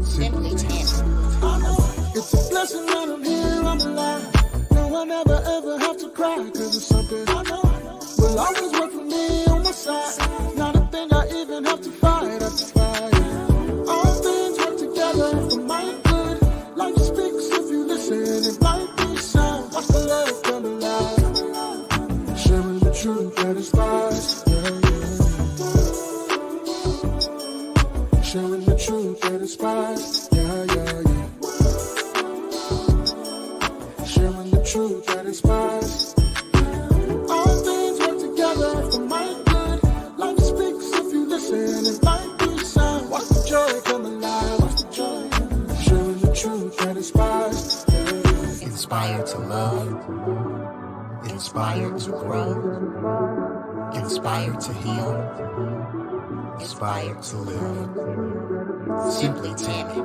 Simply Tammy. It's a blessing that I'm here, I'm alive. No, I never ever have to cry, cause it's something I know will always work for me on my side. Not a thing I even have to fight, all things work together for my good. Life speaks if you listen, it might be sound. Watch the love come alive. Sharing the truth that inspires. Sharing the truth that inspires. Sharing the truth that inspires. All things work together for my good. Life speaks if you listen, it might be sound. Watch the joy come alive. Watch the joy. Sharing the truth that inspires. Inspired to love, inspired to grow, inspired to heal, inspired to live. Simply Tammy.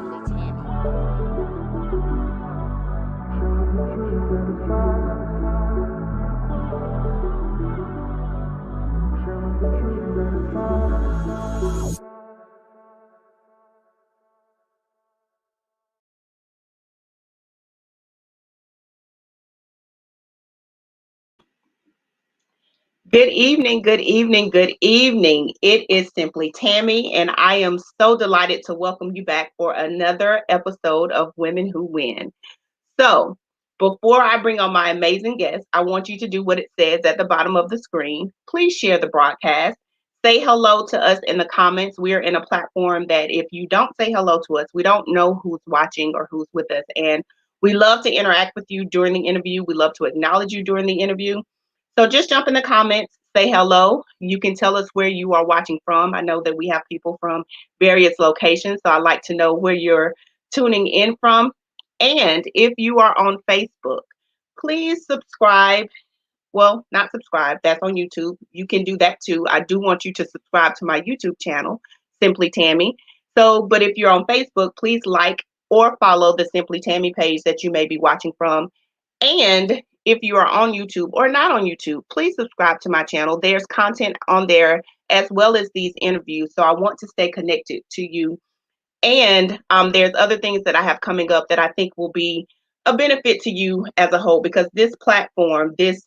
Good evening, good evening, good evening. It is Simply Tammy, and I am so delighted to welcome you back for another episode of Women Who Win. So, before I bring on my amazing guest, I want you to do what it says at the bottom of the screen. Please share the broadcast. Say hello to us in the comments. We're in a platform that if you don't say hello to us, we don't know who's watching or who's with us. And we love to interact with you during the interview. We love to acknowledge you during the interview. So just jump in the comments, say hello. You can tell us where you are watching from. I know that we have people from various locations, so I'd like to know where you're tuning in from. And if you are on Facebook, please subscribe. Well, not subscribe. That's on YouTube. You can do that too. I do want you to subscribe to my YouTube channel, Simply Tammy. So, but if you're on Facebook, please like or follow the Simply Tammy page that you may be watching from. And if you are on YouTube or not on YouTube, please subscribe to my channel. There's content on there as well as these interviews. So I want to stay connected to you. And there's other things that I have coming up that I think will be a benefit to you as a whole, because this platform, these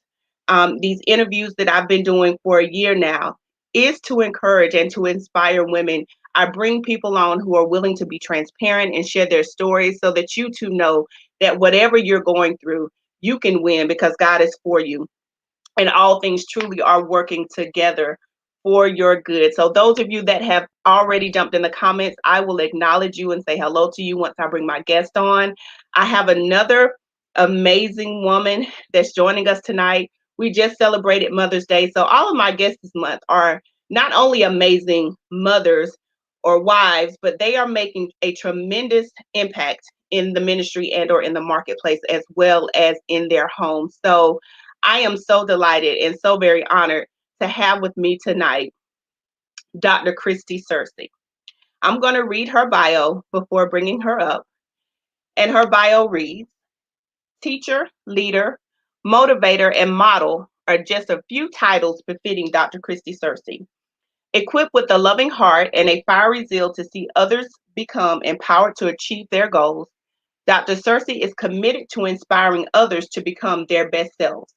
interviews that I've been doing for a year now is to encourage and to inspire women. I bring people on who are willing to be transparent and share their stories so that you too know that whatever you're going through, you can win because God is for you. And all things truly are working together for your good. So those of you that have already jumped in the comments, I will acknowledge you and say hello to you once I bring my guest on. I have another amazing woman that's joining us tonight. We just celebrated Mother's Day. So all of my guests this month are not only amazing mothers or wives, but they are making a tremendous impact in the ministry and or in the marketplace as well as in their homes. So I am so delighted and so very honored to have with me tonight Dr. Kristie Searcy. I'm going to read her bio before bringing her up. And her bio reads, teacher, leader, motivator, and model are just a few titles befitting Dr. Kristie Searcy. Equipped with a loving heart and a fiery zeal to see others become empowered to achieve their goals, Dr. Searcy is committed to inspiring others to become their best selves.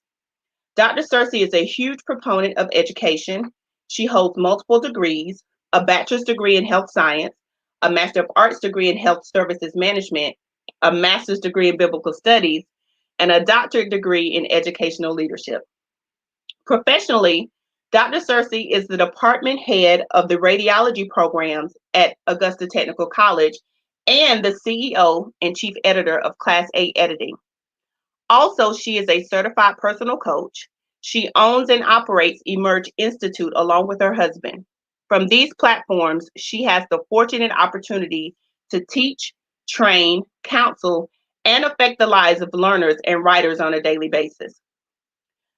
Dr. Searcy is a huge proponent of education. She holds multiple degrees, a bachelor's degree in health science, a master of arts degree in health services management, a master's degree in biblical studies, and a doctorate degree in educational leadership. Professionally, Dr. Searcy is the department head of the radiology programs at Augusta Technical College and the CEO and chief editor of Class A Editing. Also, she is a certified personal coach. She owns and operates Emerge Institute along with her husband. From these platforms, she has the fortunate opportunity to teach, train, counsel, and affect the lives of learners and writers on a daily basis.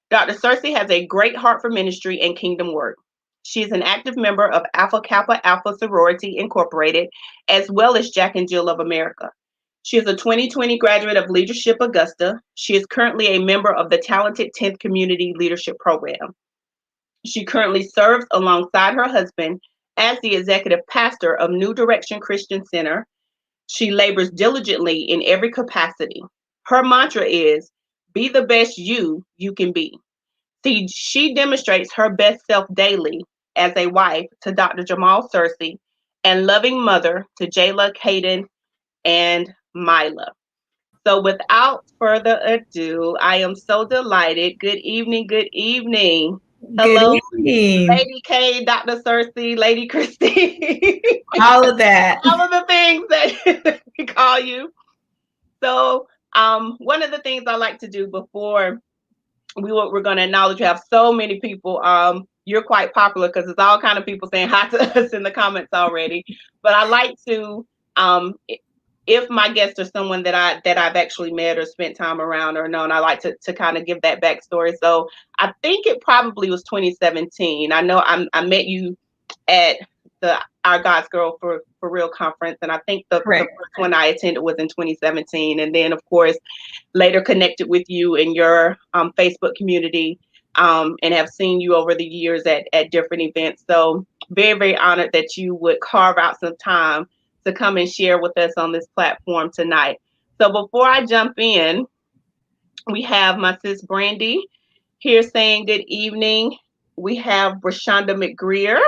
Dr. Searcy has a great heart for ministry and kingdom work. She is an active member of Alpha Kappa Alpha Sorority Incorporated, as well as Jack and Jill of America. She is a 2020 graduate of Leadership Augusta. She is currently a member of the Talented 10th Community Leadership Program. She currently serves alongside her husband as the executive pastor of New Direction Christian Center, She labors diligently in every capacity. Her mantra is, be the best you can be. See, she demonstrates her best self daily as a wife to Dr. Jamal Searcy and loving mother to Jayla, Caden, and Mila. So without further ado, I am so delighted. Good evening, good evening. Good Hello, evening. Lady K, Dr. Searcy, Lady Kristie. All of that. All of the things that we call you. So one of the things I like to do before we're going to acknowledge you have so many people. You're quite popular because there's all kind of people saying hi to us in the comments already. But I like to, if my guest or someone that I've actually met or spent time around or known, I like to kind of give that backstory. So I think it probably was 2017. I know I met you at the Our God's Girl for Real conference, and I think the Correct. first one I attended was in 2017, and then of course later connected with you in your Facebook community, and have seen you over the years at different events. So very, very honored that you would carve out some time to come and share with us on this platform tonight. So before I jump in, we have my sis Brandy here saying good evening. We have Brashonda McGreer.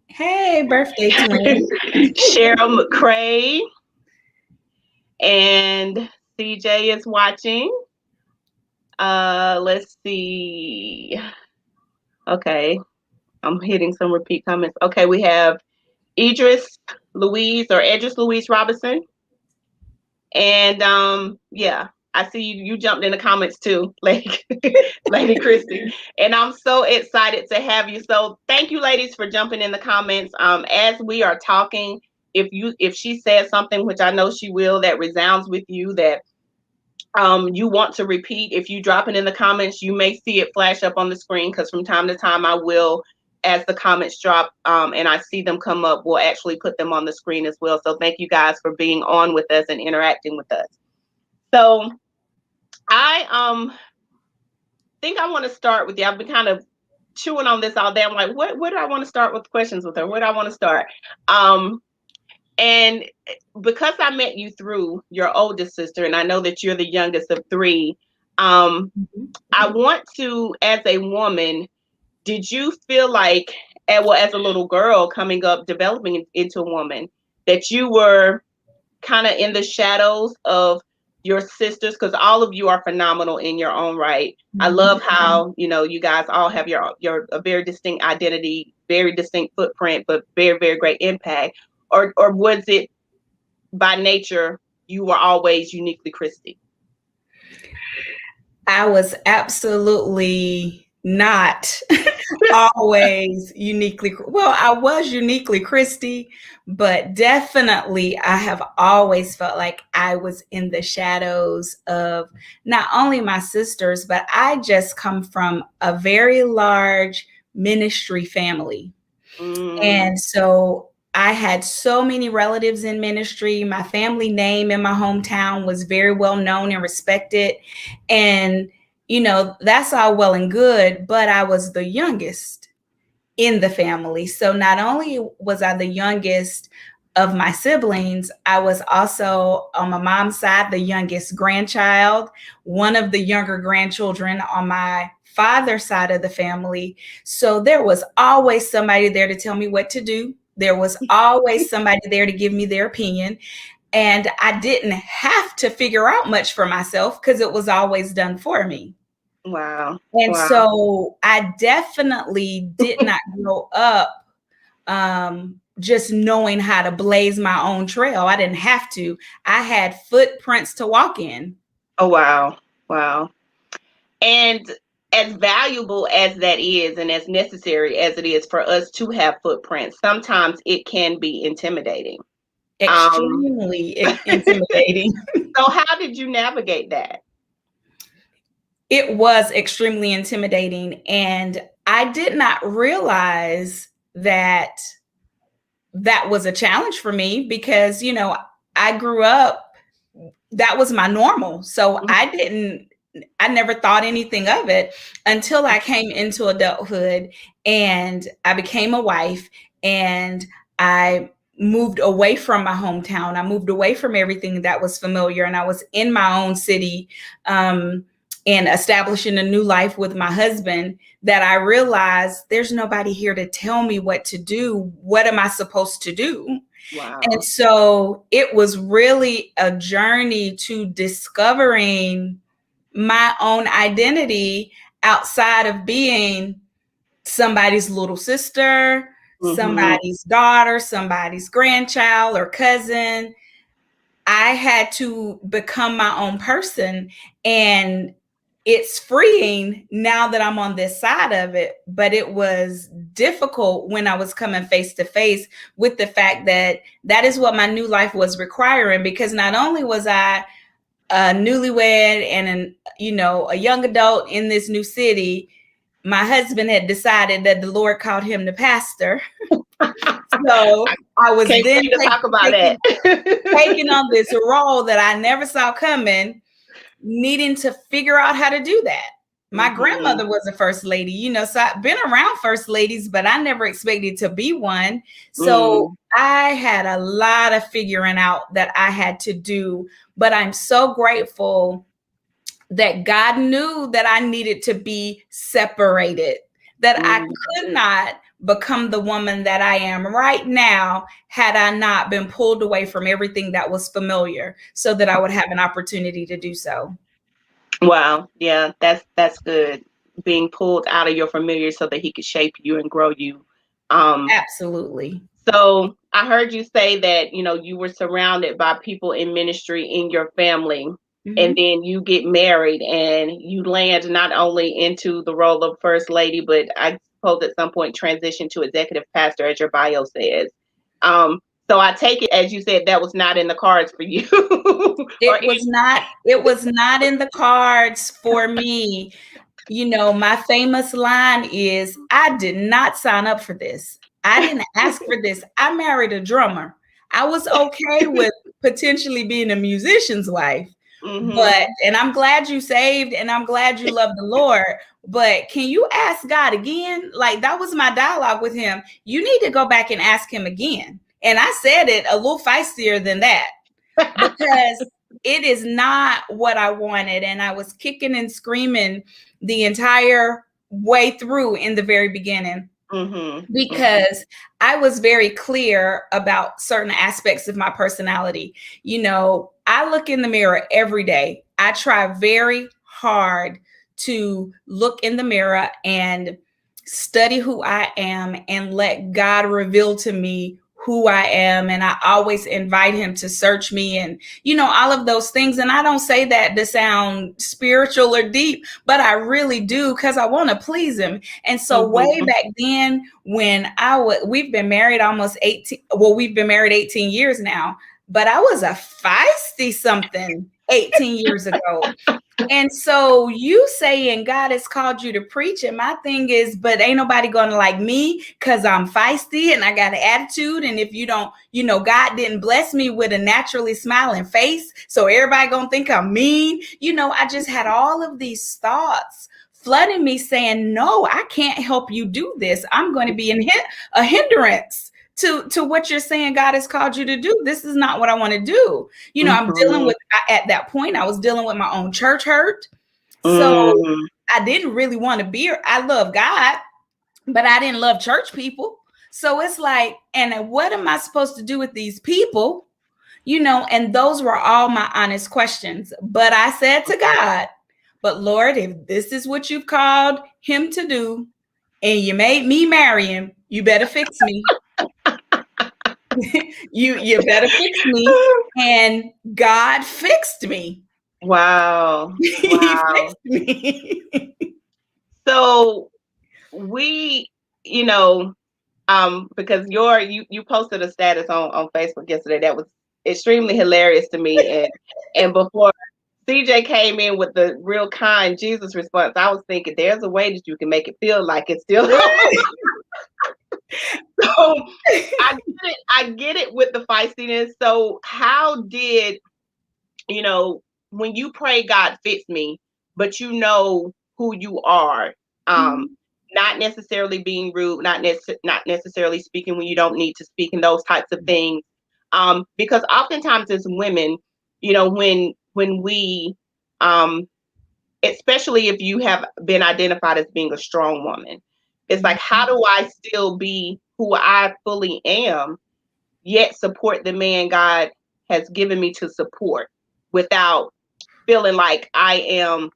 Hey, birthday twin. Cheryl McCray. And CJ is watching. Let's see. Okay, I'm hitting some repeat comments. Okay, we have Idris Louise Robinson. And yeah, I see you jumped in the comments too, like Lady Kristie. And I'm so excited to have you. So thank you, ladies, for jumping in the comments. As we are talking, if she says something, which I know she will, that resounds with you, that you want to repeat, if you drop it in the comments, you may see it flash up on the screen, because from time to time I will, as the comments drop and I see them come up, we'll actually put them on the screen as well. So thank you guys for being on with us and interacting with us. So I think I want to start with you. I've been kind of chewing on this all day. I'm like, what do I want to start with questions with her? Where do I want to start? And because I met you through your oldest sister, and I know that you're the youngest of three, I want to, as a woman, did you feel like, as a little girl coming up, developing into a woman, that you were kind of in the shadows of your sisters? Because all of you are phenomenal in your own right. I love how, you guys all have your a very distinct identity, very distinct footprint, but very, very great impact. Or was it by nature you were always uniquely Kristie? I was absolutely not always uniquely. Well, I was uniquely Kristie, but definitely I have always felt like I was in the shadows of not only my sisters, but I just come from a very large ministry family. And so I had so many relatives in ministry. My family name in my hometown was very well known and respected. And, that's all well and good, but I was the youngest in the family. So not only was I the youngest of my siblings, I was also on my mom's side, the youngest grandchild, one of the younger grandchildren on my father's side of the family. So there was always somebody there to tell me what to do. There was always somebody there to give me their opinion. And I didn't have to figure out much for myself because it was always done for me. Wow. And so I definitely did not grow up just knowing how to blaze my own trail. I didn't have to. I had footprints to walk in. Oh, wow. Wow. And as valuable as that is, and as necessary as it is for us to have footprints, sometimes it can be intimidating. Extremely intimidating. So how did you navigate that? It was extremely intimidating. And I did not realize that was a challenge for me because, I grew up, that was my normal. So I never thought anything of it until I came into adulthood and I became a wife and I moved away from my hometown. I moved away from everything that was familiar, and I was in my own city, and establishing a new life with my husband, that I realized there's nobody here to tell me what to do. What am I supposed to do? Wow. And so it was really a journey to discovering my own identity outside of being somebody's little sister, somebody's daughter, somebody's grandchild or cousin. I had to become my own person, and it's freeing now that I'm on this side of it, but it was difficult when I was coming face to face with the fact that that is what my new life was requiring, because not only was I a newlywed and a young adult in this new city, my husband had decided that the Lord called him to pastor. So I was Can't then wait to talk about taking that. on this role that I never saw coming, needing to figure out how to do that. My grandmother was a first lady, so I've been around first ladies, but I never expected to be one. So I had a lot of figuring out that I had to do, but I'm so grateful that God knew that I needed to be separated, that I could not become the woman that I am right now had I not been pulled away from everything that was familiar, so that I would have an opportunity to do so. Wow. Yeah, that's good. Being pulled out of your familiar so that he could shape you and grow you. Absolutely. So I heard you say that, you were surrounded by people in ministry in your family, and then you get married and you land not only into the role of first lady, but I suppose at some point transition to executive pastor, as your bio says. So I take it, as you said, that was not in the cards for you. It was not in the cards for me. My famous line is, I did not sign up for this. I didn't ask for this. I married a drummer. I was okay with potentially being a musician's wife. And I'm glad you saved, and I'm glad you love the Lord. But can you ask God again? Like, that was my dialogue with him. You need to go back and ask him again. And I said it a little feistier than that, because it is not what I wanted. And I was kicking and screaming the entire way through in the very beginning, because I was very clear about certain aspects of my personality. I look in the mirror every day. I try very hard to look in the mirror and study who I am and let God reveal to me who I am. And I always invite him to search me and, all of those things. And I don't say that to sound spiritual or deep, but I really do, because I want to please him. And so way back then, when we've been married almost 18, we've been married 18 years now, but I was a feisty something 18 years ago. And so you saying God has called you to preach, and my thing is, but ain't nobody gonna like me because I'm feisty and I got an attitude. And if you don't, God didn't bless me with a naturally smiling face, so everybody gonna think I'm mean. I just had all of these thoughts flooding me saying, no, I can't help you do this. I'm going to be a hindrance to what you're saying God has called you to do. This is not what I want to do. I'm dealing with, at that point, I was dealing with my own church hurt. So I didn't really want to be, I love God, but I didn't love church people. So it's like, and what am I supposed to do with these people? And those were all my honest questions. But I said to God, but Lord, if this is what you've called him to do, and you made me marry him, you better fix me. you better fix me. And God fixed me. Wow. He fixed me. So we, because you posted a status on Facebook yesterday that was extremely hilarious to me. And before CJ came in with the real kind Jesus response, I was thinking there's a way that you can make it feel like it's still So I get it with the feistiness. So how did, when you pray, God fix me, but who you are, not necessarily being rude, not necessarily speaking when you don't need to speak, and those types of things. Because oftentimes as women, when we, especially if you have been identified as being a strong woman, it's like, how do I still be who I fully am, yet support the man God has given me to support without feeling like I am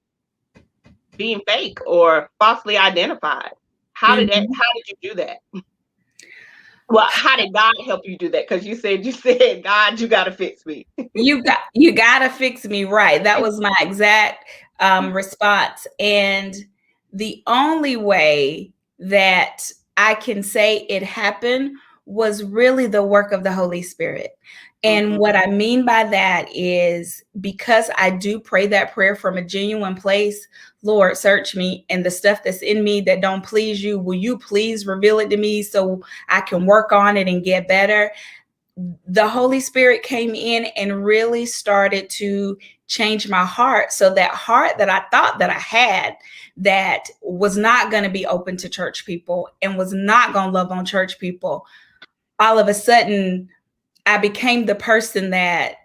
being fake or falsely identified? How did you do that? Well, how did God help you do that? Because you said, God, you got to fix me. You got to fix me, right? That was my exact response. And the only way that I can say it happened was really the work of the Holy Spirit. And what I mean by that is, because I do pray that prayer from a genuine place, Lord, search me, and the stuff that's in me that don't please you, will you please reveal it to me so I can work on it and get better? The Holy Spirit came in and really started to change my heart. So that heart that I thought that I had, that was not going to be open to church people and was not going to love on church people, all of a sudden I became the person that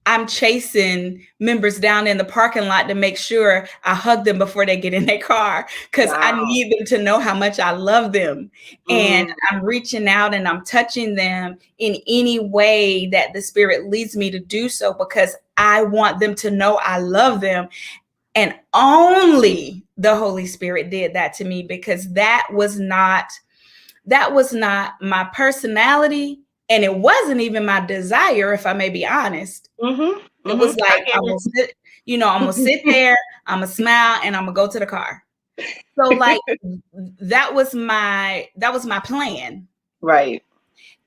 I'm chasing members down in the parking lot to make sure I hug them before they get in their car, because I need them to know how much I love them. And I'm reaching out and I'm touching them in any way that the Spirit leads me to do so, because I want them to know I love them. And only the Holy Spirit did that to me, because that was not my personality. And it wasn't even my desire, if I may be honest. It was like, I'm gonna sit there, I'm gonna smile, and I'm gonna go to the car. So like, that was my plan. Right.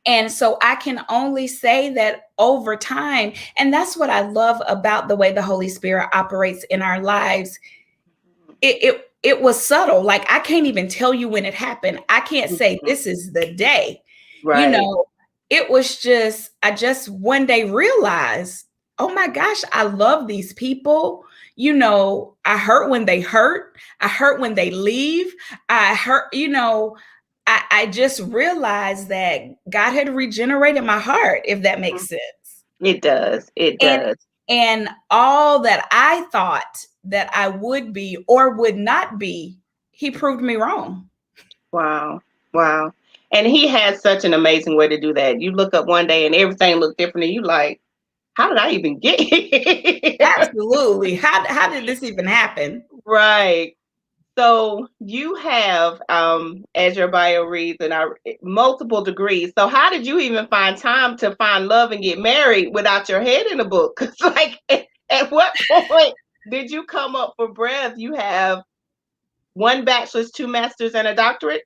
And so I can only say that over time, and that's what I love about the way the Holy Spirit operates in our lives. It was subtle. Like, I can't even tell you when it happened. I can't say this is the day. Right. It was just, I just one day realized, oh my gosh, I love these people. I hurt when they hurt. I hurt when they leave. I hurt, I just realized that God had regenerated my heart, if that makes sense. It does. It does. And all that I thought that I would be or would not be, He proved me wrong. Wow. Wow. And He has such an amazing way to do that. You look up one day and everything looked different, and you like, how did I even get here? Absolutely. How did this even happen? Right. So you have, as your bio reads, multiple degrees. So how did you even find time to find love and get married without your head in a book? Because like, at what point did you come up for breath? You have 1 bachelor's, 2 masters, and a doctorate?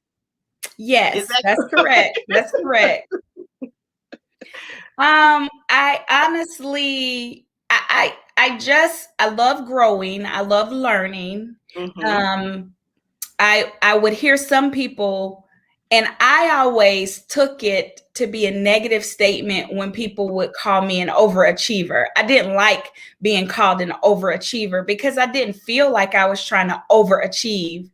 Yes, that's correct. That's correct. I honestly, I love growing. I love learning. I would hear some people, and I always took it to be a negative statement when people would call me an overachiever. I didn't like being called an overachiever because I didn't feel like I was trying to overachieve.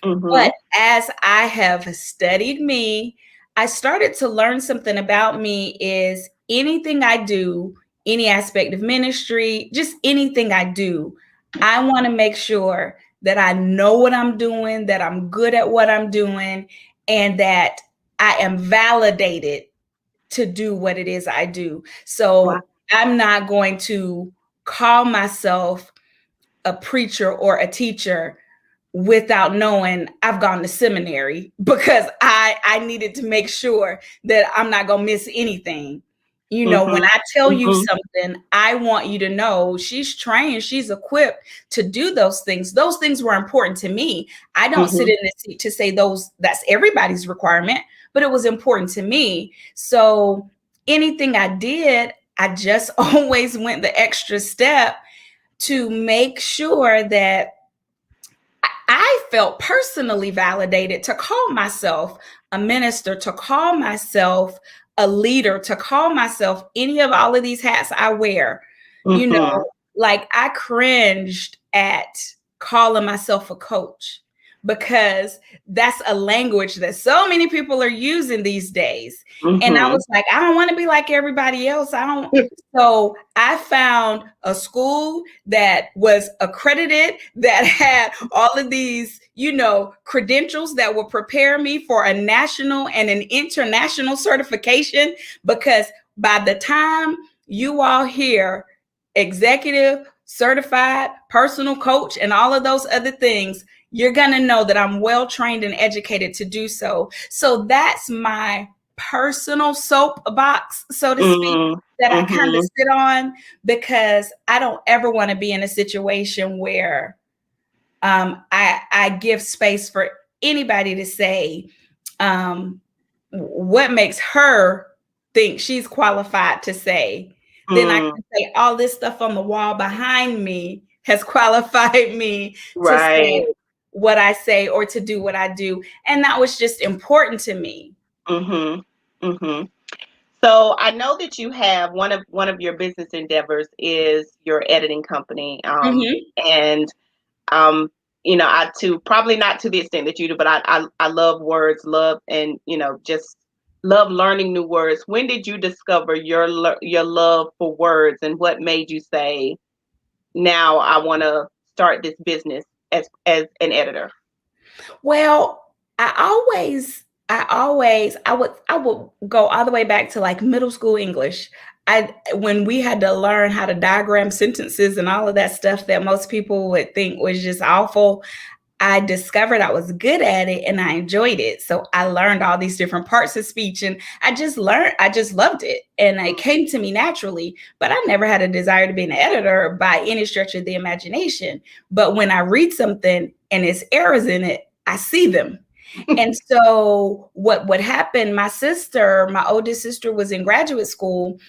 But as I have studied me, I started to learn something about me is anything I do, any aspect of ministry, just anything I do, I want to make sure that I know what I'm doing, that I'm good at what I'm doing, and that I am validated to do what it is I do. So I'm not going to call myself a preacher or a teacher without knowing I've gone to seminary, because I needed to make sure that I'm not going to miss anything. When I tell you something, I want you to know she's trained, she's equipped to do those things. Those things were important to me. I don't sit in this seat to say that's everybody's requirement, but it was important to me. So anything I did, I just always went the extra step to make sure that I felt personally validated to call myself a minister, to call myself a leader, to call myself any of all of these hats I wear. Like I cringed at calling myself a coach, because that's a language that so many people are using these days. And I was like, I don't want to be like everybody else. I don't. So I found a school that was accredited, that had all of these, credentials that will prepare me for a national and an international certification. Because by the time you all hear executive, certified, personal coach, and all of those other things, you're going to know that I'm well trained and educated to do so. So that's my personal soapbox, so to speak, that I kind of sit on, because I don't ever want to be in a situation where I give space for anybody to say what makes her think she's qualified to say. Then I can say all this stuff on the wall behind me has qualified me to say what I say or to do what I do. And that was just important to me. So I know that you have one of your business endeavors is your editing company. And I too, probably not to the extent that you do, but I love words, and just love learning new words. When did you discover your love for words, and what made you say, now I want to start this business as an editor? Well, I would go all the way back to like middle school English. When we had to learn how to diagram sentences and all of that stuff that most people would think was just awful, I discovered I was good at it and I enjoyed it. So I learned all these different parts of speech, and I just loved it. And it came to me naturally, but I never had a desire to be an editor by any stretch of the imagination. But when I read something and there's errors in it, I see them. And so what happened, my oldest sister was in graduate school,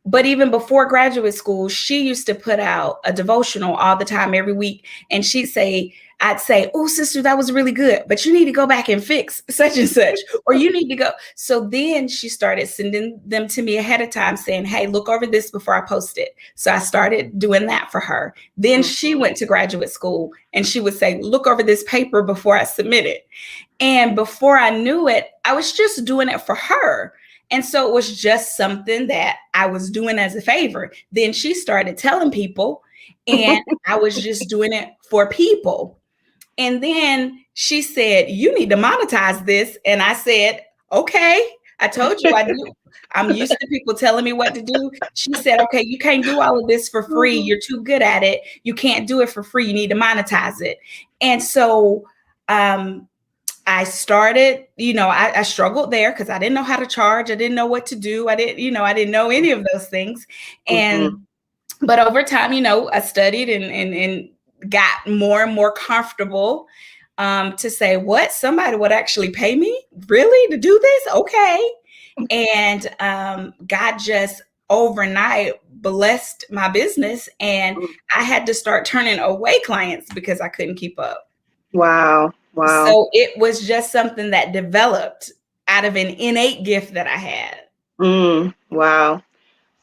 but even before graduate school, she used to put out a devotional all the time, every week. And I'd say, oh, sister, that was really good, but you need to go back and fix such and such, or you need to go. So then she started sending them to me ahead of time saying, hey, look over this before I post it. So I started doing that for her. Then she went to graduate school and she would say, look over this paper before I submit it. And before I knew it, I was just doing it for her. And so it was just something that I was doing as a favor. Then she started telling people, and I was just doing it for people. And then she said, you need to monetize this. And I said, okay, I told you I do. I'm used to people telling me what to do. She said, okay, you can't do all of this for free. You're too good at it. You can't do it for free. You need to monetize it. And so I started, I struggled there because I didn't know how to charge. I didn't know what to do. I didn't know any of those things. But over time, I studied and got more and more comfortable to say, what, somebody would actually pay me really to do this? Okay. And God just overnight blessed my business, and I had to start turning away clients because I couldn't keep up. Wow. So it was just something that developed out of an innate gift that I had. Wow.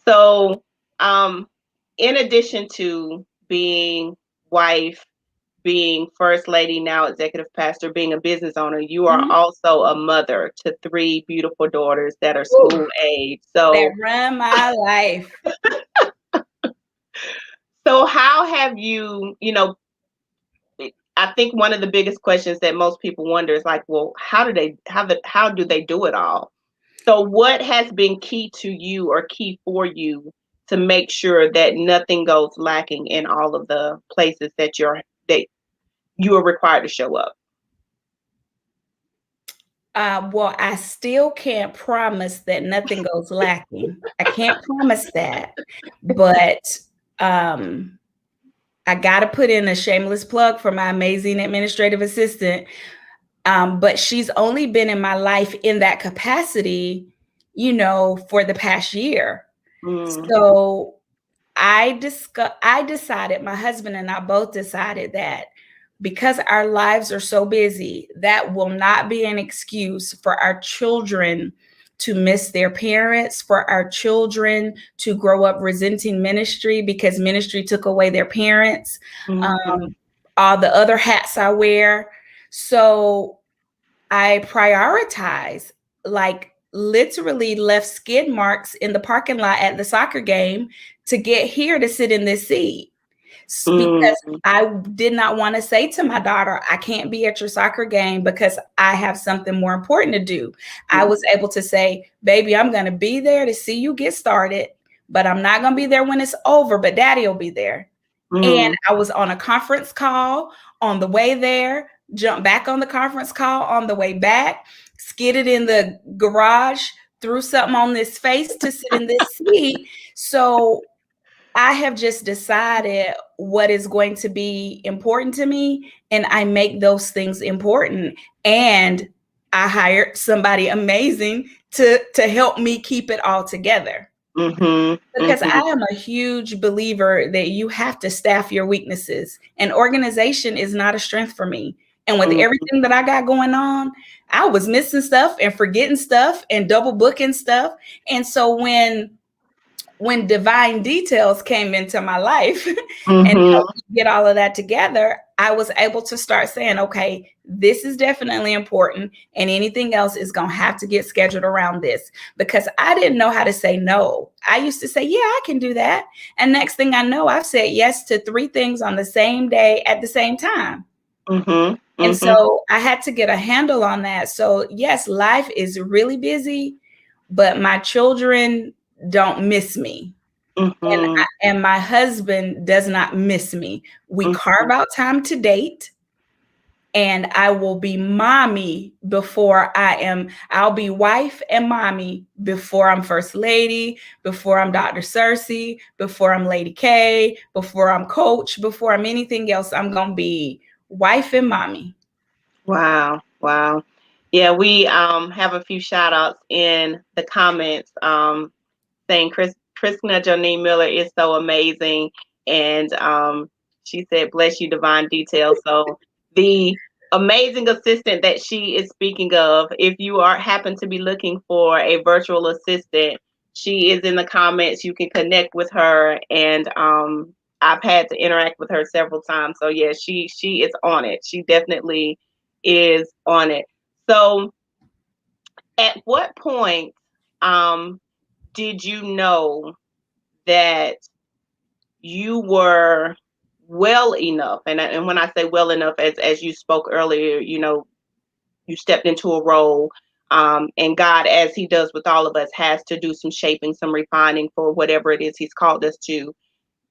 So in addition to being wife, being first lady, now executive pastor, being a business owner, you are also a mother to 3 beautiful daughters that are school age. So that run my life. So how have you, I think one of the biggest questions that most people wonder is like, well, how do they do it all? So what has been key to you or key for you to make sure that nothing goes lacking in all of the places that you are required to show up? Well, I still can't promise that nothing goes lacking. I can't promise that, but I got to put in a shameless plug for my amazing administrative assistant. But she's only been in my life in that capacity, for the past year. So I decided, my husband and I both decided that because our lives are so busy, that will not be an excuse for our children to miss their parents, for our children to grow up resenting ministry because ministry took away their parents, all the other hats I wear. So I prioritize, like literally left skid marks in the parking lot at the soccer game to get here to sit in this seat. Because Mm, I did not want to say to my daughter, I can't be at your soccer game because I have something more important to do. I was able to say, baby, I'm going to be there to see you get started, but I'm not going to be there when it's over, but daddy will be there. And mm, I was on a conference call on the way there, jumped back on the conference call on the way back, skidded in the garage, threw something on this face to sit in this seat. So I have just decided what is going to be important to me, and I make those things important. And I hired somebody amazing to help me keep it all together. mhm, Because I mhm, am a huge believer that you have to staff your weaknesses. And organization is not a strength for me. And with mhm, everything that I got going on, I was missing stuff and forgetting stuff and double booking stuff. And so when divine details came into my life and mhm, helped me get all of that together, I was able to start saying, okay, this is definitely important. And anything else is going to have to get scheduled around this, because I didn't know how to say no. I used to say, yeah, I can do that. And next thing I know, I've said yes to 3 things on the same day at the same time. mhm, And mhm, so I had to get a handle on that. So, yes, life is really busy, but my children don't miss me. mhm, And my husband does not miss me. We carve mhm. out time to date, and I will be mommy before I'll be wife and mommy before I'm first lady, before I'm Dr. Searcy, before I'm Lady K, before I'm coach, before I'm anything else. I'm going to be wife and mommy. Wow, wow. Yeah, we have a few shout outs in the comments saying Christina Janine Miller is so amazing. And she said, bless you, divine details. So the amazing assistant that she is speaking of, if you are happen to be looking for a virtual assistant, she is in the comments. You can connect with her, and I've had to interact with her several times. So yeah, she is on it. She definitely is on it. So at what point um did you know that you were well enough? And when I say well enough, as you spoke earlier, you stepped into a role, and God, as He does with all of us, has to do some shaping, some refining for whatever it is He's called us to.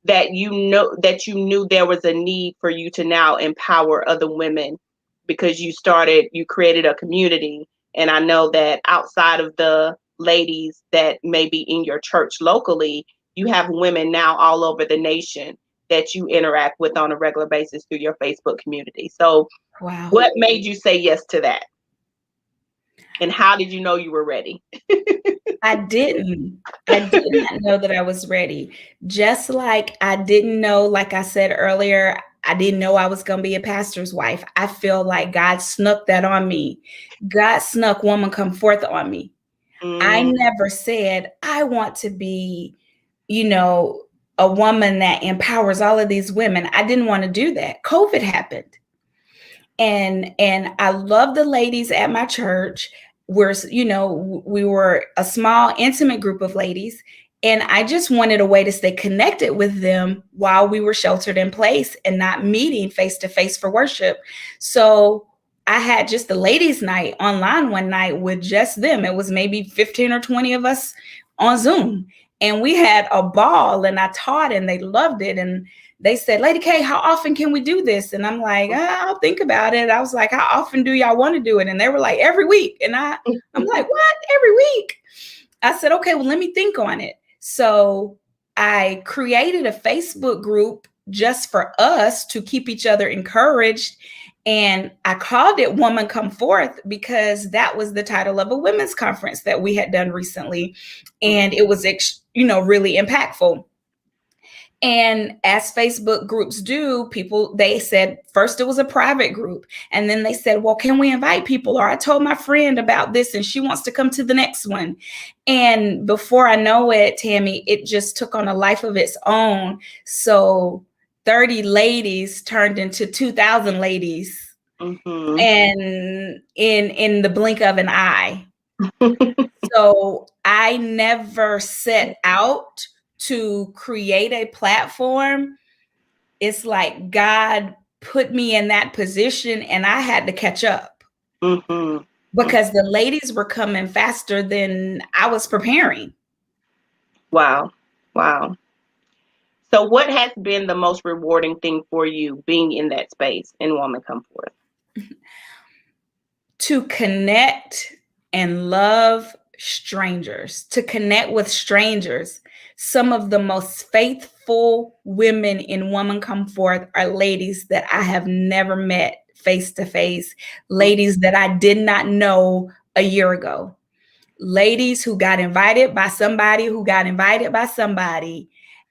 That you knew there was a need for you to now empower other women, because you created a community. And I know that outside of the ladies that may be in your church locally, you have women now all over the nation that you interact with on a regular basis through your Facebook community. So Wow. what made you say yes to that, and how did you know you were ready? I didn't. I did not know that I was ready. Just like I didn't know, like I said earlier, I didn't know I was going to be a pastor's wife. I feel like God snuck that on me. God snuck woman come forth on me. I Mm, never said I want to be, you know, a woman that empowers all of these women. I didn't want to do that. COVID happened. And I love the ladies at my church. We were a small intimate group of ladies, and I just wanted a way to stay connected with them while we were sheltered in place and not meeting face to face for worship. So I had just the ladies night online one night with just them. It was maybe 15 or 20 of us on Zoom, and we had a ball, and I taught, and they loved it. And they said, Lady K, how often can we do this? And I'm like, I'll think about it. I was like, how often do y'all want to do it? And they were like, every week. And I'm like, what? Every week? I said, okay, well, let me think on it. So I created a Facebook group just for us to keep each other encouraged. And I called it Woman Come Forth because that was the title of a women's conference that we had done recently. And it was, really impactful. And as Facebook groups do, they said first it was a private group. And then they said, well, can we invite people? Or I told my friend about this and she wants to come to the next one. And before I know it, Tammy, it just took on a life of its own. So 30 ladies turned into 2,000 ladies. Mm-hmm. and in the blink of an eye. So I never set out to create a platform. It's like God put me in that position and I had to catch up Mm-hmm. because the ladies were coming faster than I was preparing. Wow. Wow. So what has been the most rewarding thing for you being in that space in Woman Come Forth? To connect and love strangers, to connect with strangers. Some of the most faithful women in Woman Come Forth are ladies that I have never met face to face, ladies that I did not know a year ago, ladies who got invited by somebody who got invited by somebody,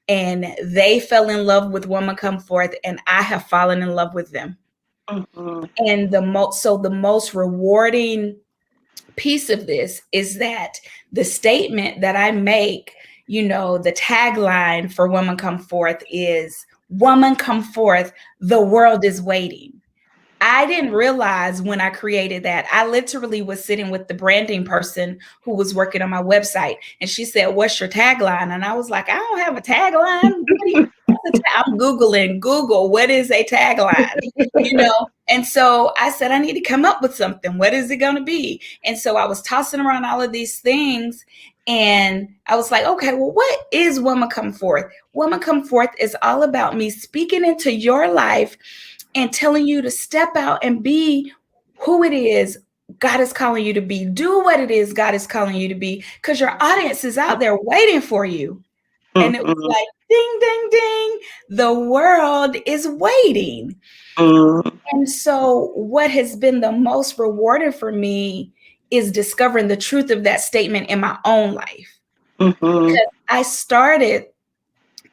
and they fell in love with Woman Come Forth, and I have fallen in love with them. Mm-hmm. And the most rewarding piece of this is that the statement that I make, the tagline for Woman Come Forth is Woman Come Forth, the world is waiting. I didn't realize when I created that. I literally was sitting with the branding person who was working on my website, and she said, "What's your tagline?" And I was like, "I don't have a tagline. I'm Googling Google. What is a tagline? And so I said, I need to come up with something. What is it going to be? And so I was tossing around all of these things. And I was like, okay, well, what is Woman Come Forth? Woman Come Forth is all about me speaking into your life and telling you to step out and be who it is God is calling you to be. Do what it is God is calling you to be, because your audience is out there waiting for you. And it was like, ding, ding, ding. The world is waiting. Mm-hmm. And so what has been the most rewarding for me is discovering the truth of that statement in my own life. Mm-hmm. Because I started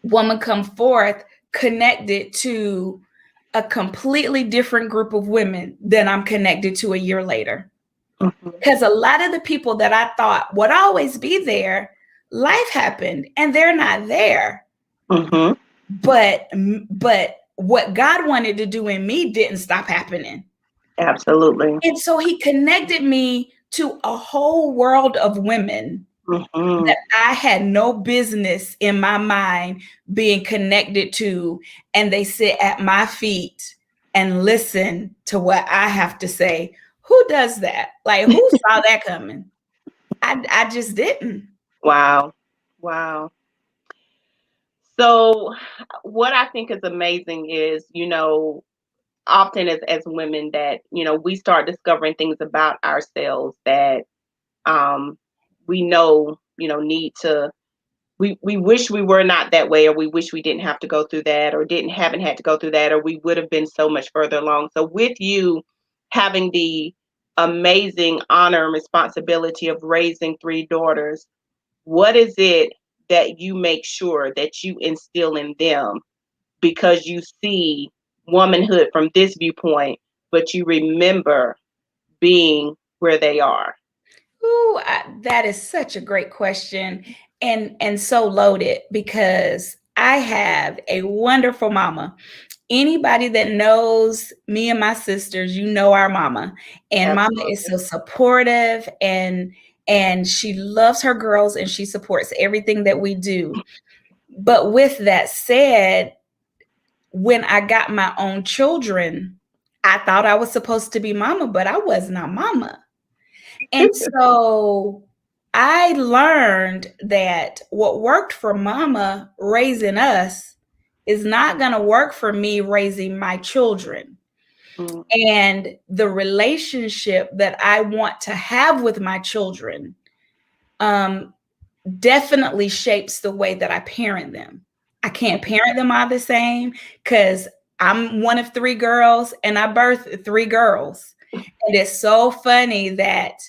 Woman Come Forth connected to a completely different group of women than I'm connected to a year later. Mm-hmm. Because a lot of the people that I thought would always be there, life happened and they're not there. Mm-hmm. But what God wanted to do in me didn't stop happening. Absolutely. And so he connected me to a whole world of women Mm-hmm. that I had no business in my mind being connected to. And they sit at my feet and listen to what I have to say. Who does that? Like, who saw that coming? I just didn't. Wow. Wow. So what I think is amazing is, often as women that, we start discovering things about ourselves that we know, need to, we wish we were not that way, or we wish we didn't have to go through that, or haven't had to go through that, or we would have been so much further along. So with you having the amazing honor and responsibility of raising 3 daughters, what is it that you make sure that you instill in them, because you see womanhood from this viewpoint, but you remember being where they are? Ooh, that is such a great question, and so loaded, because I have a wonderful mama. Anybody that knows me and my sisters, our mama. And mama is Absolutely. so supportive, and she loves her girls and she supports everything that we do. But with that said, when I got my own children, I thought I was supposed to be mama, but I was not mama. And so I learned that what worked for mama raising us is not going to work for me raising my children. Mm. And the relationship that I want to have with my children definitely shapes the way that I parent them. I can't parent them all the same because I'm one of 3 girls and I birthed 3 girls. And it's so funny that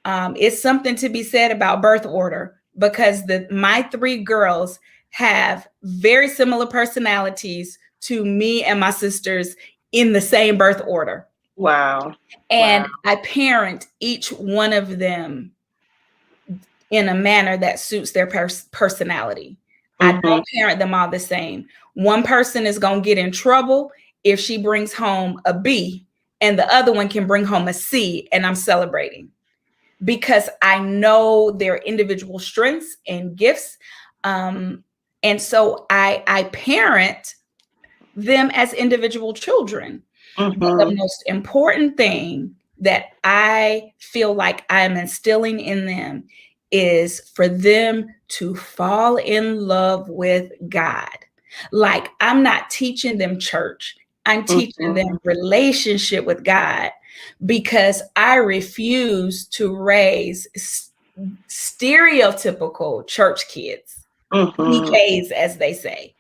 it's something to be said about birth order, because my 3 girls have very similar personalities to me and my sisters in the same birth order. Wow. And Wow. I parent each one of them in a manner that suits their personality. I don't parent them all the same. One person is going to get in trouble if she brings home a B, and the other one can bring home a C, and I'm celebrating because I know their individual strengths and gifts. And so I parent them as individual children. But the most important thing that I feel like I'm instilling in them is for them to fall in love with God. Like, I'm not teaching them church. I'm teaching them relationship with God, because I refuse to raise stereotypical church kids, PKs, as they say.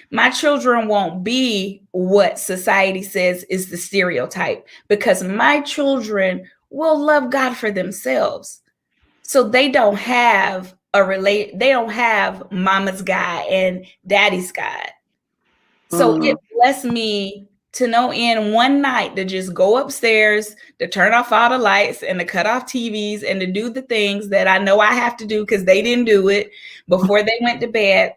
My children won't be what society says is the stereotype, because my children will love God for themselves. So they don't have they don't have mama's guy and daddy's guy. So it blessed me to no end one night to just go upstairs, to turn off all the lights and to cut off TVs and to do the things that I know I have to do because they didn't do it before they went to bed.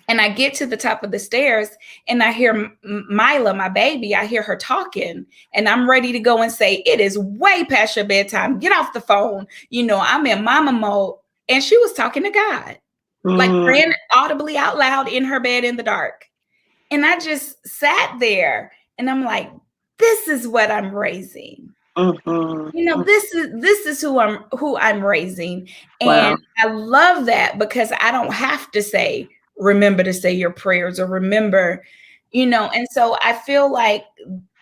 And I get to the top of the stairs and I hear Mila, my baby, I hear her talking, and I'm ready to go and say, it is way past your bedtime. Get off the phone. I'm in mama mode. And she was talking to God, like praying audibly out loud in her bed in the dark. And I just sat there and I'm like, this is what I'm raising. This is who I'm raising. And I love that, because I don't have to say, remember to say your prayers, or remember, and so I feel like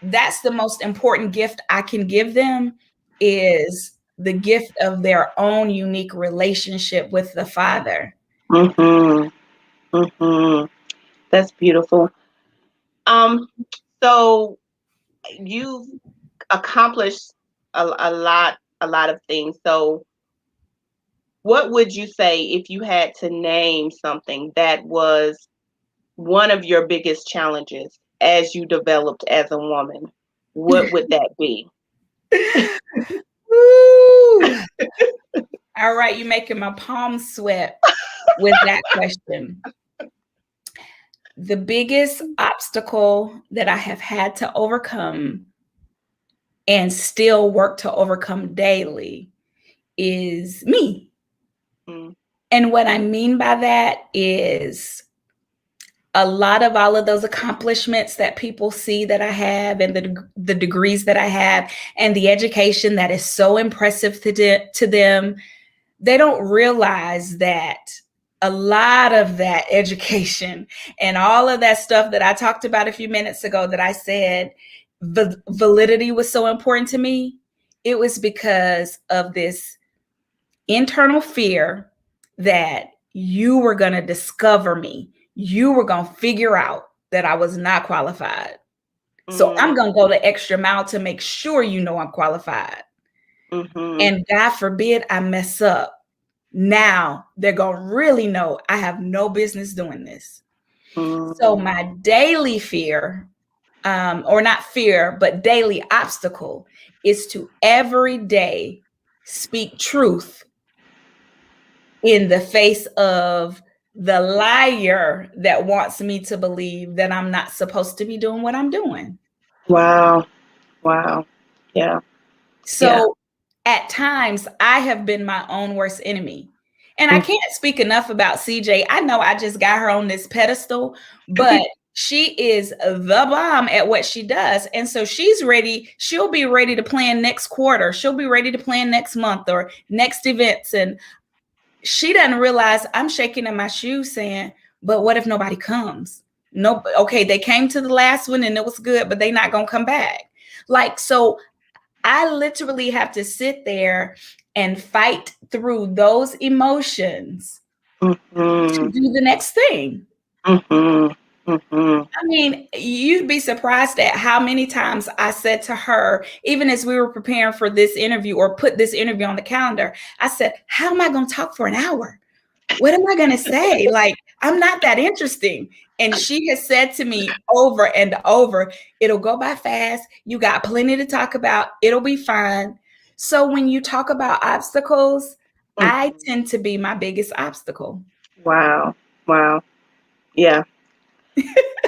that's the most important gift I can give them, is the gift of their own unique relationship with the Father. That's beautiful. So you've accomplished a lot of things. So what would you say if you had to name something that was one of your biggest challenges as you developed as a woman? What would that be? All right, you're making my palms sweat with that question. The biggest obstacle that I have had to overcome and still work to overcome daily is me. And what I mean by that is a lot of all of those accomplishments that people see that I have, and the degrees that I have, and the education that is so impressive to them, they don't realize that a lot of that education and all of that stuff that I talked about a few minutes ago, that I said the validity was so important to me, it was because of this internal fear that you were going to discover me. You were going to figure out that I was not qualified. So I'm going to go the extra mile to make sure I'm qualified. And God forbid I mess up. Now they're going to really know I have no business doing this. So my daily fear, or not fear, but daily obstacle, is to every day speak truth in the face of the liar that wants me to believe that I'm not supposed to be doing what I'm doing. Wow. Yeah. So at times I have been my own worst enemy. And I can't speak enough about CJ. I know I just got her on this pedestal, but she is the bomb at what she does. And so she's ready. She'll be ready to plan next quarter. She'll be ready to plan next month or next events. And she doesn't realize I'm shaking in my shoes saying, but what if nobody comes? No, okay, they came to the last one and it was good, but they're not going to come back. Like, so I literally have to sit there and fight through those emotions to do the next thing. I mean, you'd be surprised at how many times I said to her, even as we were preparing for this interview or put this interview on the calendar, I said, how am I going to talk for an hour? What am I going to say? Like, I'm not that interesting. And she has said to me over and over, it'll go by fast. You got plenty to talk about. It'll be fine. So when you talk about obstacles, I tend to be my biggest obstacle. Wow. Yeah.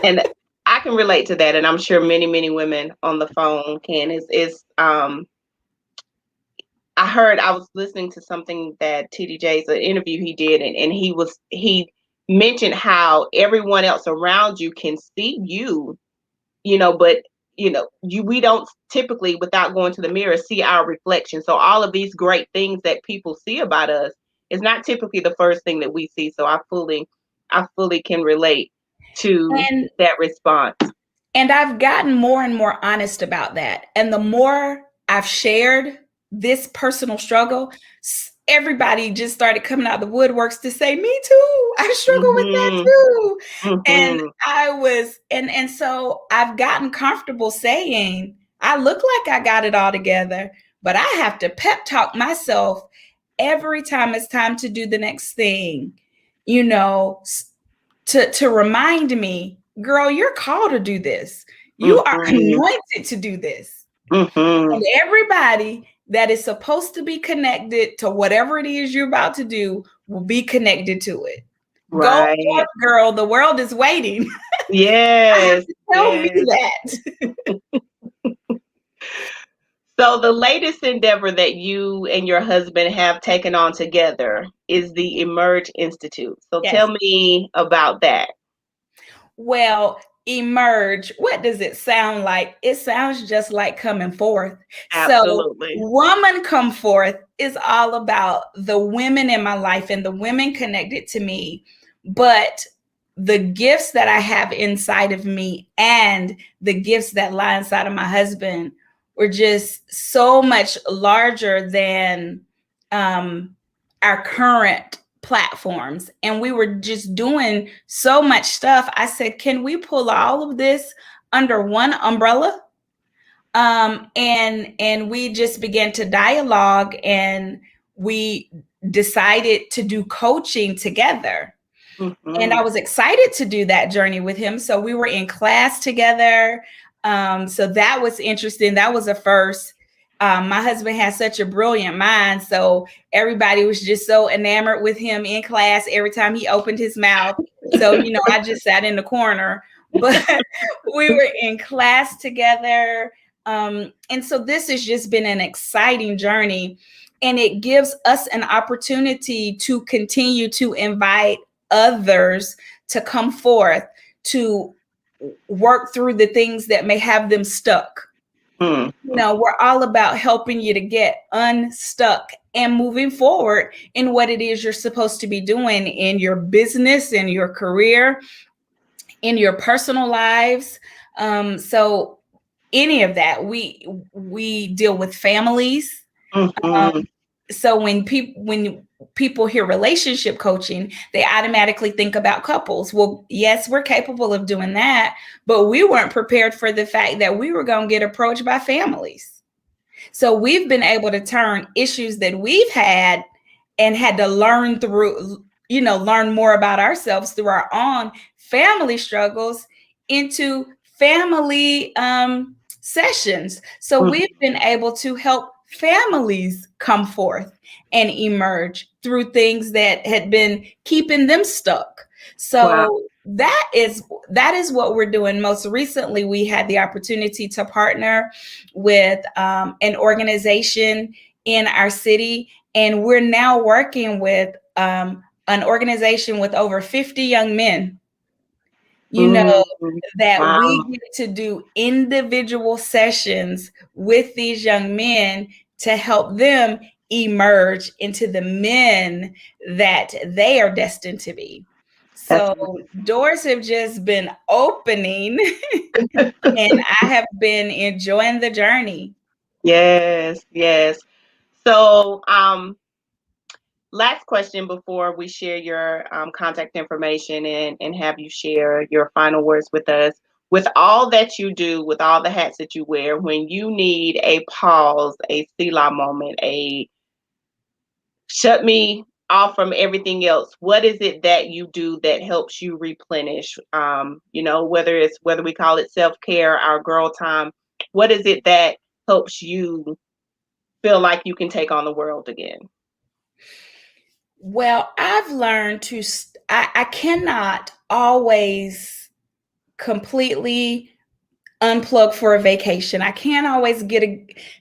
And I can relate to that, and I'm sure many women on the phone can. I was listening to something that TDJ's an interview he did, and he mentioned how everyone else around you can see you, but we don't typically, without going to the mirror, see our reflection. So all of these great things that people see about us is not typically the first thing that we see. So I fully can relate to And that response. And I've gotten more and more honest about that. And the more I've shared this personal struggle, everybody just started coming out of the woodworks to say, me too. I struggle with that Mm-hmm. too. And Mm-hmm. and so I've gotten comfortable saying, I look like I got it all together, but I have to pep talk myself every time it's time to do the next thing, to remind me, girl, you're called to do this. You are Mm-hmm. anointed to do this. Mm-hmm. And everybody that is supposed to be connected to whatever it is you're about to do will be connected to it. Go Right. forth, girl. The world is waiting. Yes. Tell me Yes. that. So the latest endeavor that you and your husband have taken on together is the Emerge Institute. So Yes. tell me about that. Well, emerge, what does it sound like? It sounds just like coming forth. So, Absolutely. Woman Come Forth is all about the women in my life and the women connected to me. But the gifts that I have inside of me and the gifts that lie inside of my husband were just so much larger than our current platforms, and we were just doing so much stuff. I said, can we pull all of this under one umbrella? And we just began to dialogue, and we decided to do coaching together. And I Mm-hmm. was excited to do that journey with him. So we were in class together. So that was interesting. That was a first. My husband has such a brilliant mind. So everybody was just so enamored with him in class every time he opened his mouth. So, I just sat in the corner, but we were in class together. And so this has just been an exciting journey. And it gives us an opportunity to continue to invite others to come forth to work through the things that may have them stuck. Mm-hmm. We're all about helping you to get unstuck and moving forward in what it is you're supposed to be doing in your business, in your career, in your personal lives. So any of that, we deal with families. Mm-hmm. So when people hear relationship coaching, they automatically think about couples. Well, yes, we're capable of doing that, but we weren't prepared for the fact that we were going to get approached by families. So we've been able to turn issues that we've had and had to learn through, learn more about ourselves through our own family struggles into family sessions. So we've been able to help families come forth and emerge through things that had been keeping them stuck. So Wow. that is what we're doing. Most recently, we had the opportunity to partner with an organization in our city, and we're now working with an organization with over 50 young men. Mm-hmm. That Wow. we get to do individual sessions with these young men to help them emerge into the men that they are destined to be. That's So doors have just been opening and I have been enjoying the journey. yes, yes. So, last question before we share your contact information and have you share your final words with us. With all that you do, with all the hats that you wear, when you need a pause, a Selah moment, a shut me off from everything else, what is it that you do that helps you replenish? Whether we call it self-care, our girl time, what is it that helps you feel like you can take on the world again? Well, I've learned I cannot always completely unplug for a vacation. I can't always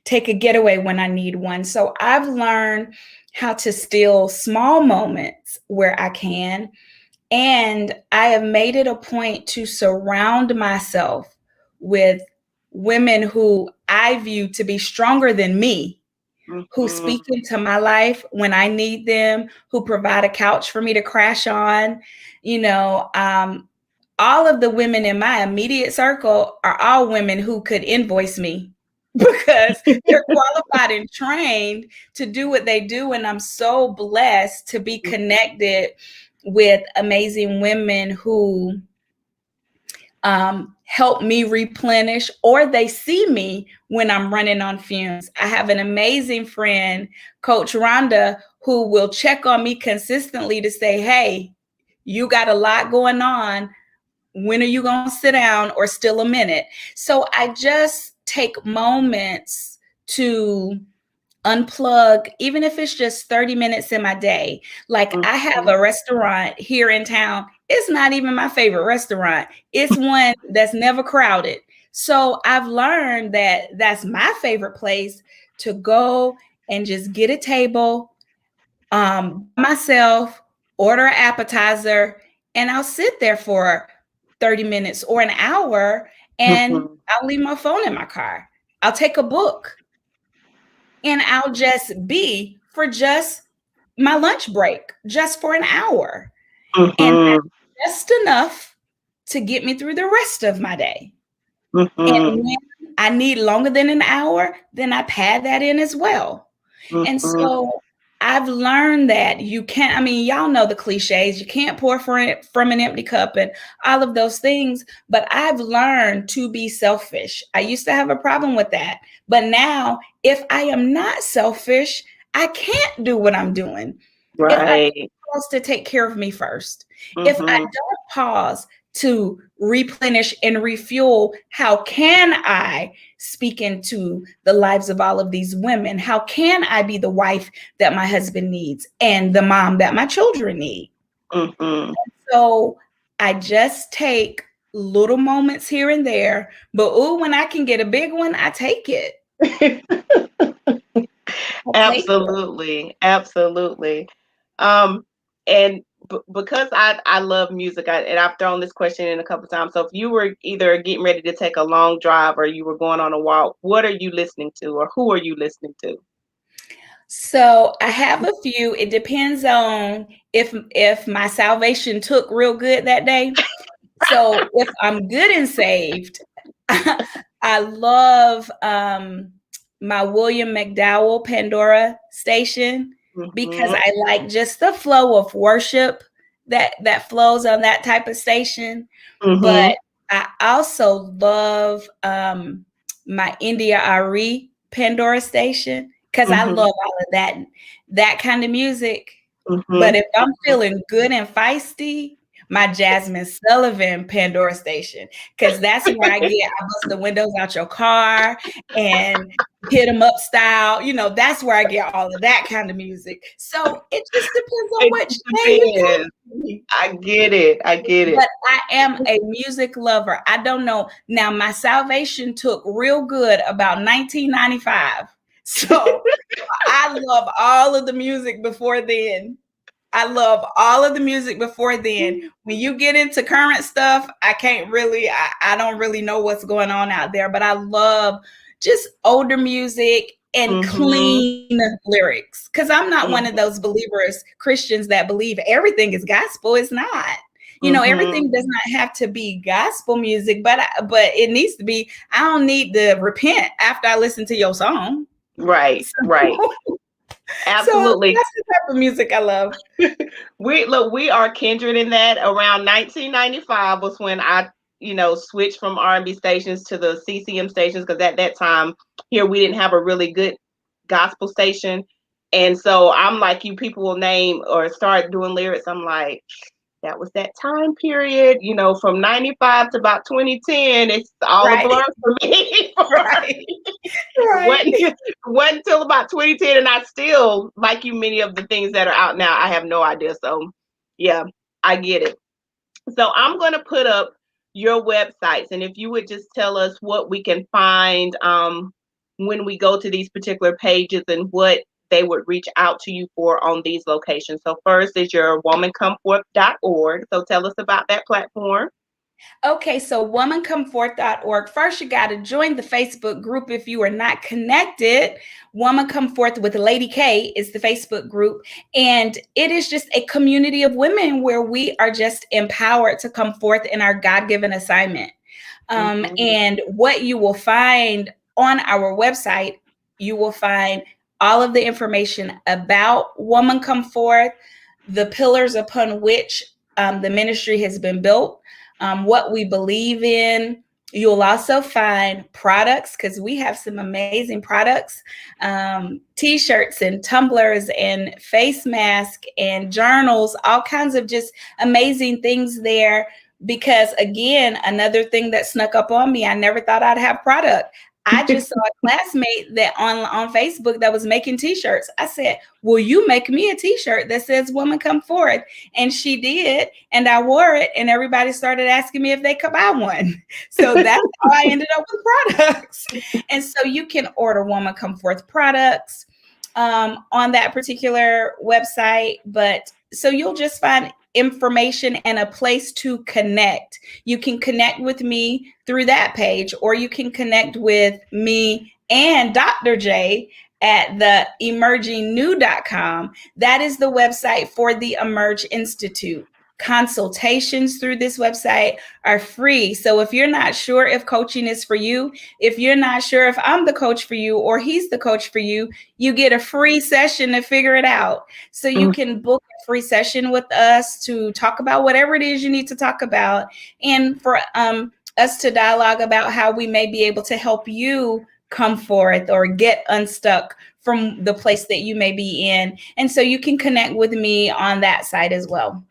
take a getaway when I need one. So I've learned how to steal small moments where I can. And I have made it a point to surround myself with women who I view to be stronger than me, who Mm-hmm. speak into my life when I need them, who provide a couch for me to crash on. You know, all of the women in my immediate circle are all women who could invoice me because they're qualified and trained to do what they do. And I'm so blessed to be connected with amazing women who help me replenish, or they see me when I'm running on fumes. I have an amazing friend, Coach Rhonda, who will check on me consistently to say, hey, you got a lot going on. When are you going to sit down or still a minute? So I just take moments to unplug, even if it's just 30 minutes in my day. Like I have a restaurant here in town. It's not even my favorite restaurant. It's one that's never crowded. So I've learned that that's my favorite place to go and just get a table by myself, order an appetizer, and I'll sit there for 30 minutes or an hour, and I'll leave my phone in my car. I'll take a book and I'll just be for just my lunch break, just for an hour. And that's just enough to get me through the rest of my day. And when I need longer than an hour, then I pad that in as well. And so I've learned that you can't, I mean, y'all know the cliches, you can't pour from an empty cup and all of those things, but I've learned to be selfish. I used to have a problem with that. But now, if I am not selfish, I can't do what I'm doing. If I don't pause to take care of me first, if I don't pause to replenish and refuel, how can I speak into the lives of all of these women? How can I be the wife that my husband needs and the mom that my children need? So I just take little moments here and there, but when I can get a big one, I take it. Absolutely. Absolutely. And because I love music, and I've thrown this question in a couple times. So if you were either getting ready to take a long drive or you were going on a walk, what are you listening to, or who are you listening to? So I have a few. It depends on if my salvation took real good that day. So if I'm good and saved, I love my William McDowell Pandora station because I like just the flow of worship that flows on that type of station. But I also love my India Ari Pandora station because I love all of that kind of music. But if I'm feeling good and feisty, my Jasmine Sullivan Pandora station, because that's where I bust the windows out your car and hit them up style. You know, that's where I get all of that kind of music. So it just depends on which day you come. I get it. But I am a music lover. I don't know. Now, my salvation took real good about 1995. So I love all of the music before then. When you get into current stuff, I don't really know what's going on out there, but I love just older music and clean lyrics. Because I'm not one of those believers, Christians that believe everything is gospel. It's not. You know, everything does not have to be gospel music, but it needs to be. I don't need to repent after I listen to your song. Right. Absolutely. So that's the type of music I love. We are kindred in that. Around 1995 was when I, switched from R&B stations to the CCM stations, because at that time here we didn't have a really good gospel station. And so I'm like, you people will name or start doing lyrics. I'm like, that was that time period, from 95 to about 2010. It's all a blur for me. Right. Wasn't until about 2010, and I still, like you, many of the things that are out now, I have no idea. So, yeah, I get it. So I'm going to put up your websites, and if you would just tell us what we can find when we go to these particular pages and what they would reach out to you for on these locations. So first is your womancomeforth.org. So tell us about that platform. Okay, so womancomforth.org. First, you got to join the Facebook group if you are not connected. Woman Come Forth with Lady K is the Facebook group. And it is just a community of women where we are just empowered to come forth in our God given assignment. And what you will find on our website, you will find all of the information about Woman Come Forth, the pillars upon which the ministry has been built, what we believe in. You'll also find products because we have some amazing products, t-shirts and tumblers and face masks and journals, all kinds of just amazing things there. Because again, another thing that snuck up on me, I never thought I'd have product. I just saw a classmate that on Facebook that was making t-shirts. I said, will you make me a t-shirt that says Woman Come Forth? And she did. And I wore it. And everybody started asking me if they could buy one. So that's how I ended up with products. And so you can order Woman Come Forth products on that particular website. But so you'll just find information and a place to connect. You can connect with me through that page, or you can connect with me and Dr. J at the emergingnew.com. That is the website for the Emerge Institute. Consultations through this website are free. So if you're not sure if coaching is for you, if you're not sure if I'm the coach for you or he's the coach for you, you get a free session to figure it out. So you can book a free session with us to talk about whatever it is you need to talk about, and for us to dialogue about how we may be able to help you come forth or get unstuck from the place that you may be in. And so you can connect with me on that side as well.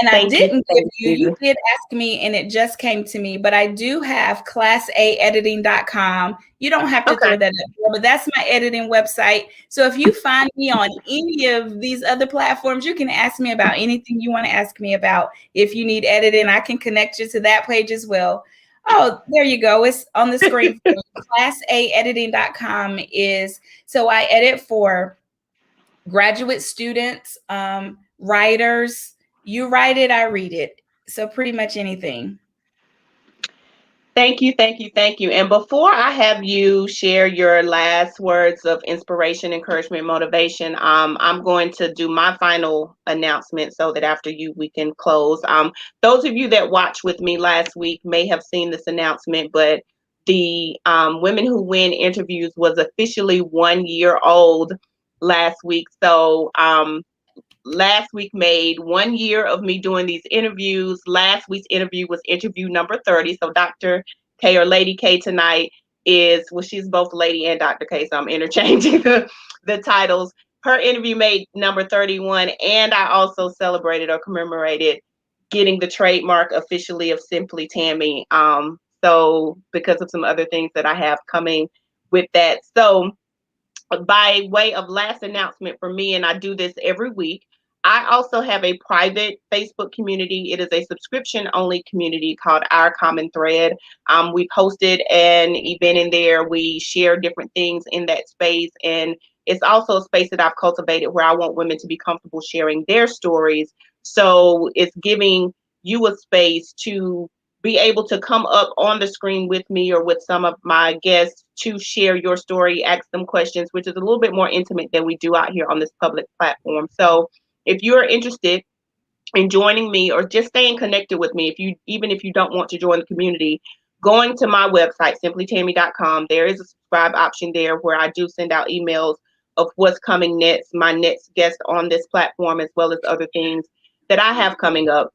And I didn't give you did ask me and it just came to me, but I do have classaediting.com. You don't have to throw that up there, but that's my editing website. So if you find me on any of these other platforms, you can ask me about anything you want to ask me about. If you need editing, I can connect you to that page as well. Oh, there you go. It's on the screen. Classaediting.com is, so I edit for graduate students, writers. You write it, I read it. So pretty much anything. Thank you, thank you, thank you. And before I have you share your last words of inspiration, encouragement, motivation, I'm going to do my final announcement so that after you, we can close. Those of you that watched with me last week may have seen this announcement, but the Women Who Win interviews was officially 1 year old last week. So last week made 1 year of me doing these interviews. Last week's interview was interview number 30. So Dr. K, or Lady K tonight is, well, she's both Lady and Dr. K, so I'm interchanging the titles. Her interview made number 31, and I also celebrated or commemorated getting the trademark officially of Simply Tammy. So because of some other things that I have coming with that. So by way of last announcement for me, and I do this every week, I also have a private Facebook community. It is a subscription only community called Our Common Thread. We posted an event in there. We share different things in that space. And it's also a space that I've cultivated where I want women to be comfortable sharing their stories. So it's giving you a space to be able to come up on the screen with me or with some of my guests to share your story, ask them questions, which is a little bit more intimate than we do out here on this public platform. So if you're interested in joining me or just staying connected with me, even if you don't want to join the community, going to my website, simplytammy.com, there is a subscribe option there where I do send out emails of what's coming next, my next guest on this platform, as well as other things that I have coming up.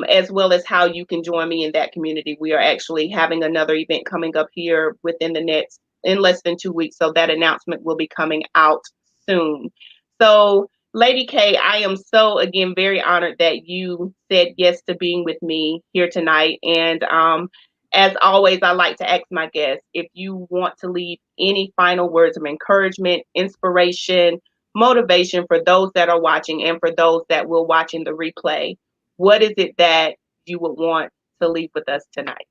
As well as how you can join me in that community. We are actually having another event coming up here in less than 2 weeks. So that announcement will be coming out soon. So Lady K, I am so, again, very honored that you said yes to being with me here tonight. And as always, I like to ask my guests, if you want to leave any final words of encouragement, inspiration, motivation for those that are watching and for those that will watch in the replay, what is it that you would want to leave with us tonight.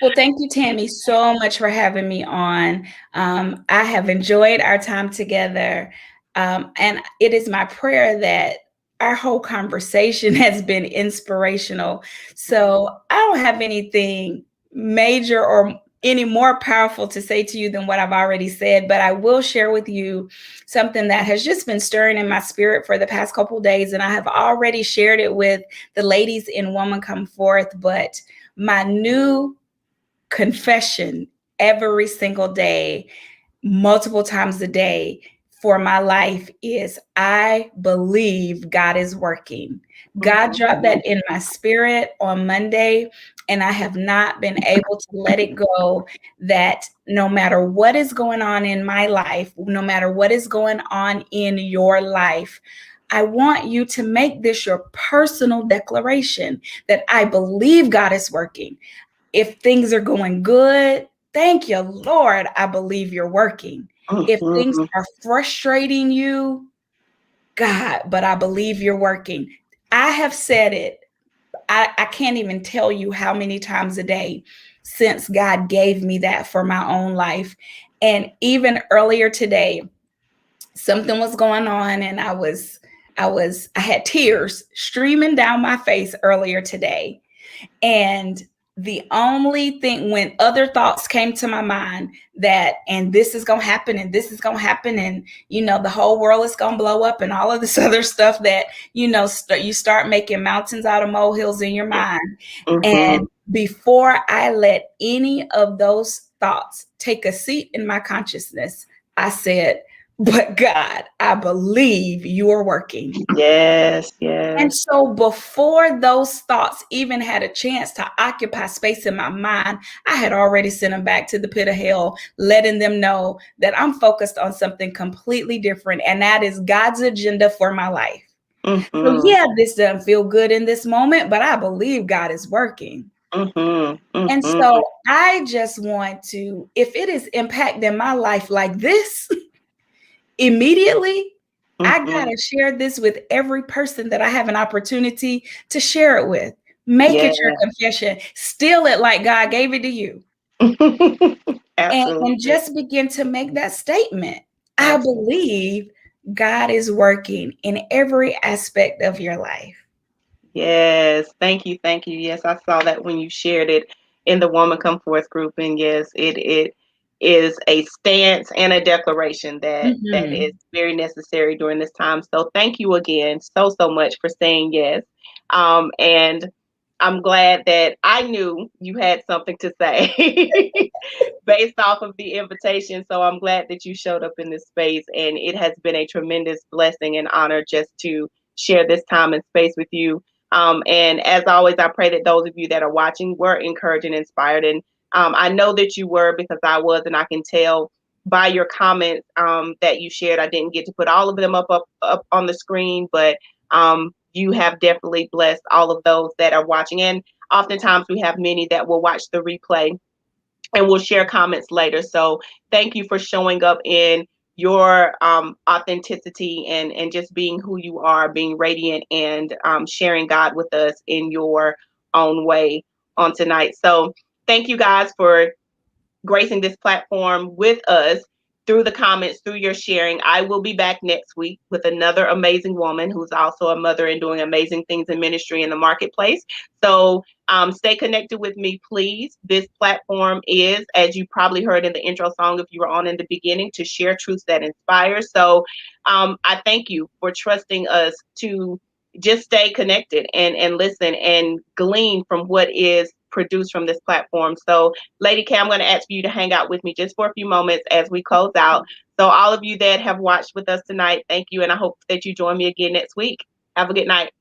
Well, thank you, Tammy, so much for having me on. I have enjoyed our time together. And it is my prayer that our whole conversation has been inspirational. So I don't have anything major or any more powerful to say to you than what I've already said, but I will share with you something that has just been stirring in my spirit for the past couple of days. And I have already shared it with the ladies in Woman Come Forth, but my new confession every single day, multiple times a day for my life is I believe God is working. God dropped that in my spirit on Monday, and I have not been able to let it go. That no matter what is going on in my life, no matter what is going on in your life, I want you to make this your personal declaration that I believe God is working. If things are going good, thank you, Lord, I believe you're working. If things are frustrating you, God, but I believe you're working. I have said it. I can't even tell you how many times a day since God gave me that for my own life. And even earlier today, something was going on and I had tears streaming down my face earlier today. And the only thing, when other thoughts came to my mind that, and this is going to happen, and this is going to happen, and, the whole world is going to blow up, and all of this other stuff that, you start making mountains out of molehills in your mind. And before I let any of those thoughts take a seat in my consciousness, I said, but God, I believe you are working. Yes. And so before those thoughts even had a chance to occupy space in my mind, I had already sent them back to the pit of hell, letting them know that I'm focused on something completely different. And that is God's agenda for my life. So yeah, this doesn't feel good in this moment, but I believe God is working. And so I just want to, if it is impacting my life like this, immediately, I gotta share this with every person that I have an opportunity to share it with. Make it your confession. Steal it like God gave it to you. And just begin to make that statement. I believe God is working in every aspect of your life. Yes. Thank you. Thank you. Yes, I saw that when you shared it in the Woman Come Forth group. And yes, it is a stance and a declaration that is very necessary during this time. So thank you again so much for saying yes. And I'm glad that I knew you had something to say based off of the invitation. So I'm glad that you showed up in this space, and it has been a tremendous blessing and honor just to share this time and space with you. And as always, I pray that those of you that are watching were encouraged and inspired. And I know that you were, because I was, and I can tell by your comments that you shared. I didn't get to put all of them up on the screen, but you have definitely blessed all of those that are watching. And oftentimes we have many that will watch the replay and we'll share comments later. So thank you for showing up in your authenticity and just being who you are, being radiant, and sharing God with us in your own way on tonight. So thank you guys for gracing this platform with us through the comments, through your sharing. I will be back next week with another amazing woman who's also a mother and doing amazing things in ministry in the marketplace. So stay connected with me, please. This platform is, as you probably heard in the intro song, if you were on in the beginning, to share truths that inspire. So I thank you for trusting us to just stay connected and listen and glean from what is produced from this platform. So Lady K, I'm going to ask you to hang out with me just for a few moments as we close out. So all of you that have watched with us tonight, thank you. And I hope that you join me again next week. Have a good night.